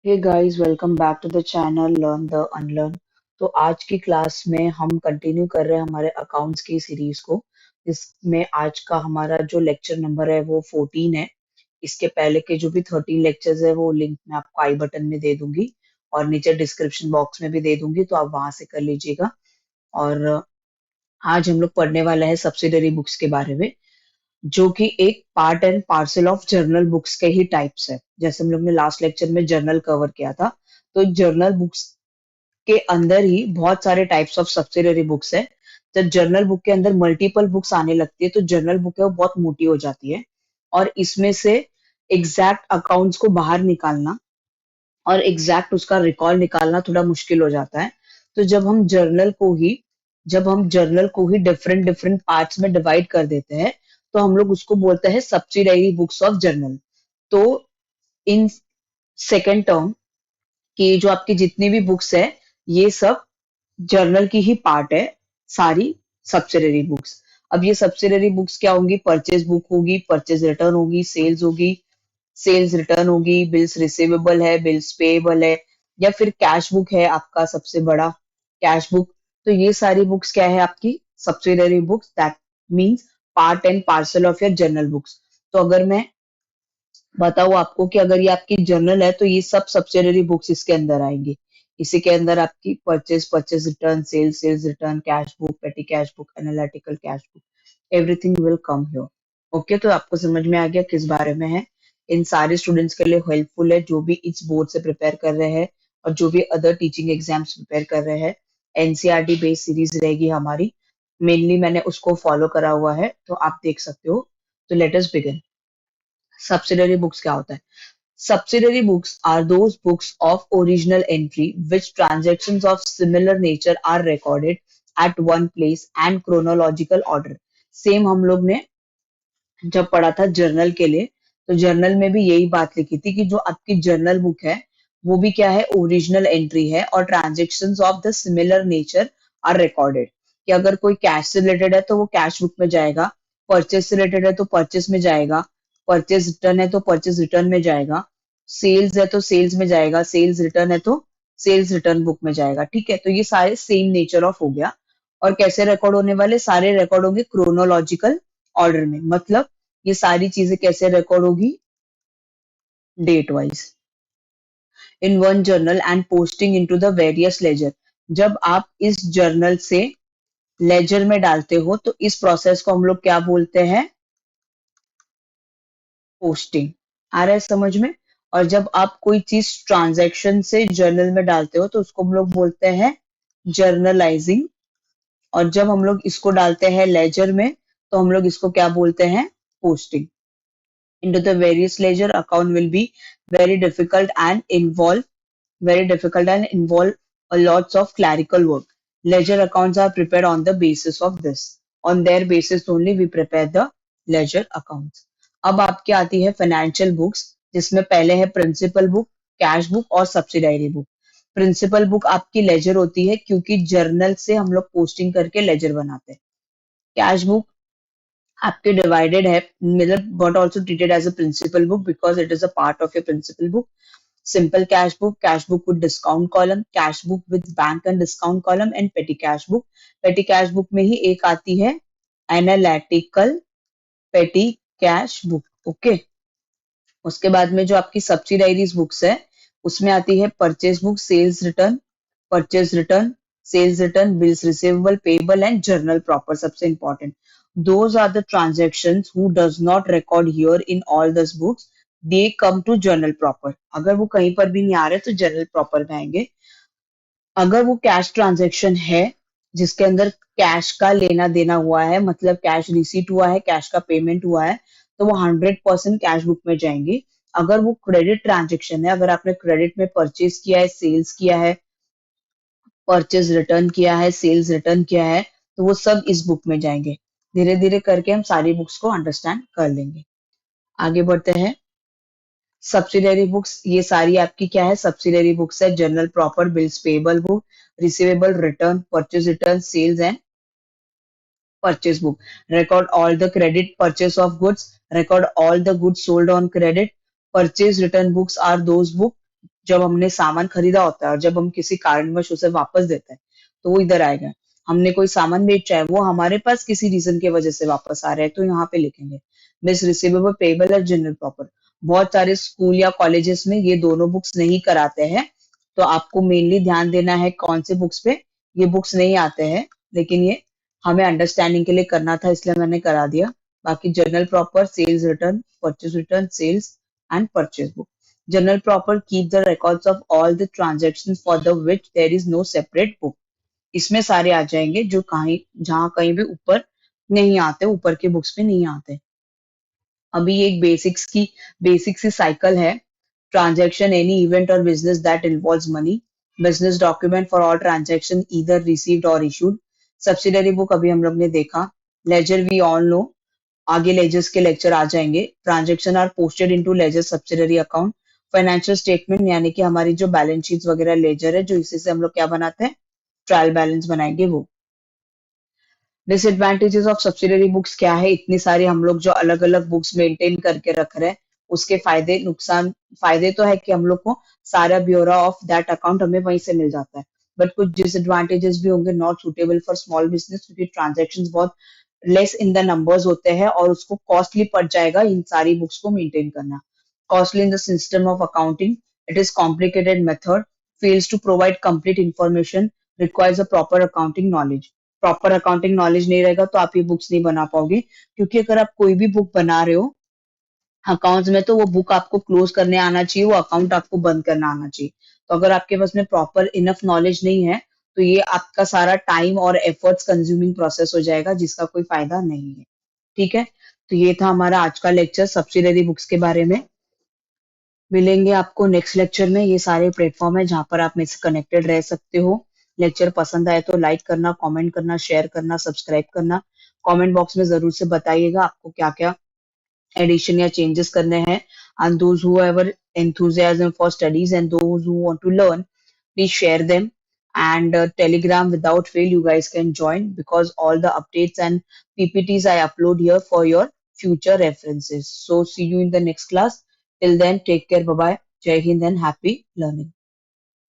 Hey guys, welcome back to the channel Learn the Unlearn. तो आज की class में हम कंटिन्यू कर रहे हैं हमारे अकाउंट्स की सीरीज को। इसमें आज का हमारा जो लेक्चर नंबर है वो 14 है। इसके पहले के जो भी 13 लेक्चर्स है वो लिंक मैं आपको आई बटन में दे दूंगी और नीचे डिस्क्रिप्शन बॉक्स में भी दे दूंगी, तो आप वहां से कर लीजिएगा। और आज हम लोग पढ़ने वाला है सब्सिडरी बुक्स के बारे में, जो कि एक part and parcel of journal books के ही टाइप्स है। जैसे हम लोग ने लास्ट लेक्चर में जर्नल कवर किया था, तो जर्नल बुक्स के अंदर ही बहुत सारे टाइप्स ऑफ सब्सिडरी बुक्स है। जब जर्नल बुक के अंदर मल्टीपल बुक्स आने लगती है तो जर्नल बुक है वो बहुत मोटी हो जाती है, और इसमें से एग्जैक्ट अकाउंट्स को बाहर निकालना और एग्जैक्ट उसका रिकॉर्ड निकालना थोड़ा मुश्किल हो जाता है। तो जब हम जर्नल को ही डिफरेंट डिफरेंट पार्ट्स में डिवाइड कर देते हैं, तो हम लोग उसको बोलते हैं सब्सिडरी बुक्स ऑफ जर्नल। तो इन सेकेंड टर्म कि जो आपकी जितनी भी बुक्स है, ये सब जर्नल की ही पार्ट है, सारी सब्सिडरी बुक्स। अब ये सब्सिडरी बुक्स क्या होंगी? परचेज बुक होगी, परचेज रिटर्न होगी, सेल्स रिटर्न होगी, बिल्स रिसीवेबल है, बिल्स पेएबल है, या फिर कैश बुक है आपका सबसे बड़ा कैश बुक। तो ये सारी बुक्स क्या है? आपकी subsidiary books, that means part and parcel of your journal books. तो अगर मैं बताऊँ आपको कि अगर ये आपकी जर्नल है, तो ये सब सब्सिडरी बुक्स इसके अंदर आएंगी। इसी के अंदर आपकी purchase return, sales return, cash book, petty cash book, analytical cash book, everything will come here. Okay, तो आपको समझ में आ गया किस बारे में है। इन सारे स्टूडेंट्स के लिए हेल्पफुल है जो भी इस बोर्ड से प्रिपेयर कर रहे हैं और जो भी अदर टीचिंग एग्जाम्स प्रिपेयर कर रहे हैं। एनसीईआरटी बेस्ड सीरीज रहेगी हमारी, मेनली मैंने उसको फॉलो करा हुआ है, तो आप देख सकते हो। तो let us begin. Subsidiary books क्या होता है? Subsidiary books are those books of original entry which transactions of similar nature are recorded at one place and chronological order. Same हम लोग ने जब पढ़ा था जर्नल के लिए, तो जर्नल में भी यही बात लिखी थी कि जो आपकी जर्नल बुक है वो भी क्या है? ओरिजिनल एंट्री है, और transactions of the similar nature are recorded. कि अगर कोई कैश से रिलेटेड है तो वो कैश बुक में जाएगा, परचेज से रिलेटेड है तो परचेज में जाएगा, परचेज रिटर्न है तो परचेज रिटर्न में जाएगा, सेल्स है तो सेल्स में जाएगा, सेल्स रिटर्न है तो सेल्स रिटर्न बुक में जाएगा। ठीक है, तो ये सारे सेम नेचर ऑफ हो गया। और कैसे रिकॉर्ड होने वाले? सारे रिकॉर्ड होंगे क्रोनोलॉजिकल ऑर्डर में। मतलब ये सारी चीजें कैसे रिकॉर्ड होगी? Date wise in one journal and posting into the various ledger. जब आप इस जर्नल से लेजर में डालते हो तो इस प्रोसेस को हम लोग क्या बोलते हैं? पोस्टिंग। आ रहा है समझ में? और जब आप कोई चीज ट्रांजैक्शन से जर्नल में डालते हो तो उसको हम लोग बोलते हैं जर्नलाइजिंग। और जब हम लोग इसको डालते हैं लेजर में तो हम लोग इसको क्या बोलते हैं? Posting. Into the various ledger account will be very difficult and involve a lots of clerical work. Ledger accounts are prepared on the basis of this. On their basis only we prepare the ledger accounts. अब आपकी आती है financial books, जिसमें पहले है principal book, cash book और subsidiary book. Principal book आपकी laser होती है क्योंकि जर्नल से हम लोग पोस्टिंग करके लेजर बनाते हैं। कैश बुक आपके डिवाइडेड है, मतलब but also treated as a principal book because it is a part of your principal book. Simple cash book with discount column, cash book with bank and discount column, and petty cash book. Petty cash book में ही एक आती है analytical पेटी cash book. Okay, उसके बाद में जो आपकी सब्सिडाइरीज बुक्स है उसमें आती है purchase book, purchase return, sales return, bills receivable, payable and journal proper. सबसे important, those are the transactions who does not record here in all these books, they come to journal proper। अगर वो कहीं पर भी नहीं आ रहे तो journal proper में आएंगे। अगर वो कैश ट्रांजैक्शन है जिसके अंदर कैश का लेना देना हुआ है, मतलब कैश रिसीट हुआ है, कैश का पेमेंट हुआ है, तो वो 100% कैश बुक में जाएंगे। अगर वो क्रेडिट ट्रांजैक्शन है, अगर आपने क्रेडिट में परचेज किया है, सेल्स किया है, परचेज रिटर्न किया है, सेल्स रिटर्न किया है, तो वो सब इस बुक में जाएंगे। धीरे धीरे करके हम सारी बुक्स को अंडरस्टैंड कर लेंगे। आगे बढ़ते हैं। सब्सिडरी बुक्स, ये सारी आपकी क्या है? सब्सिडरी बुक्स है। Journal proper, bills payable book, receivable, return, purchase return, sales and purchase book. Record all the credit purchase of goods, record all the goods sold on credit. Purchase return books are those books जब हमने सामान खरीदा होता है और जब हम किसी कारणवश उसे वापस देते हैं, तो वो इधर आएगा। हमने कोई सामान बेचा है, वो हमारे पास किसी रीजन की वजह से वापस आ रहा है, तो यहाँ पे लिखेंगे मिस रिसीवेबल, पेएबल और जनरल प्रॉपर। बहुत सारे स्कूल या कॉलेजेस में ये दोनों बुक्स नहीं कराते हैं, तो आपको मेनली ध्यान देना है कौन से बुक्स पे ये बुक्स नहीं आते हैं, लेकिन ये हमें अंडरस्टैंडिंग के लिए करना था, इसलिए मैंने करा दिया। बाकी journal proper, sales return, sales and purchase book. Journal proper keep the records of all the transaction for the which there is no separate book. इसमें सारे आ जाएंगे जो कहीं जहां कहीं भी ऊपर नहीं आते, ऊपर के बुक्स में नहीं आते। अभी एक बेसिक सी साइकिल है। ट्रांजैक्शन, एनी इवेंट और business that involves money. Business document for all transaction either received और इशूड। सब्सिडरी बुक अभी हम लोग ने देखा। लेजर वी ऑल नो, आगे लेजर्स के लेक्चर आ जाएंगे। Transaction are posted into ledger subsidiary account. Financial statement यानी कि हमारी जो बैलेंस शीट्स वगैरह लेजर है, जो इसी से हम लोग क्या बनाते हैं, ट्रायल बैलेंस बनाएंगे वो। डिसएडवांटेजेस ऑफ सब्सिडरी बुक्स क्या है, इतनी सारी हम लोग जो अलग अलग बुक्स मेंटेन करके रख रहे हैं, उसके फायदे नुकसान। फायदे तो है कि हम लोग को सारा ब्योरा ऑफ दैट अकाउंट हमें वहीं से मिल जाता है, बट कुछ डिसएडवांटेजेस भी होंगे। Not suitable for small business, क्योंकि ट्रांजेक्शन बहुत लेस इन द नंबर्स होते हैं और उसको कॉस्टली पड़ जाएगा इन सारी बुक्स को मेंटेन करना। Costly in the system of accounting, it is complicated method, fails to provide complete information, requires a proper accounting knowledge. Proper accounting knowledge नहीं रहेगा तो आप ये बुक्स नहीं बना पाओगे, क्योंकि अगर आप कोई भी बुक बना रहे हो अकाउंट्स में, तो वो बुक आपको क्लोज करने आना चाहिए, वो अकाउंट आपको बंद करना आना चाहिए। तो अगर आपके पास में प्रॉपर इनफ नॉलेज नहीं है, तो ये आपका सारा टाइम और एफर्ट्स कंज्यूमिंग प्रोसेस हो जाएगा, जिसका कोई फायदा नहीं है। ठीक है, तो ये था हमारा आज का लेक्चर सब्सिडरी बुक्स के बारे में। मिलेंगे आपको नेक्स्ट लेक्चर में। ये सारे प्लेटफॉर्म है जहाँ पर आप मेरे से कनेक्टेड रह सकते हो। लेक्चर पसंद आए तो लाइक करना, कमेंट करना, शेयर करना, सब्सक्राइब करना। कमेंट बॉक्स में जरूर से बताइएगा आपको क्या क्या एडिशन या चेंजेस करने हैं। And those who have enthusiasm for studies and those who want to learn, please share them. And Telegram, without fail, you guys can join, because all the updates and PPTs I upload here for your future references. So see you in the next class. Till then, take care. Bye bye. Jai Hind and happy learning.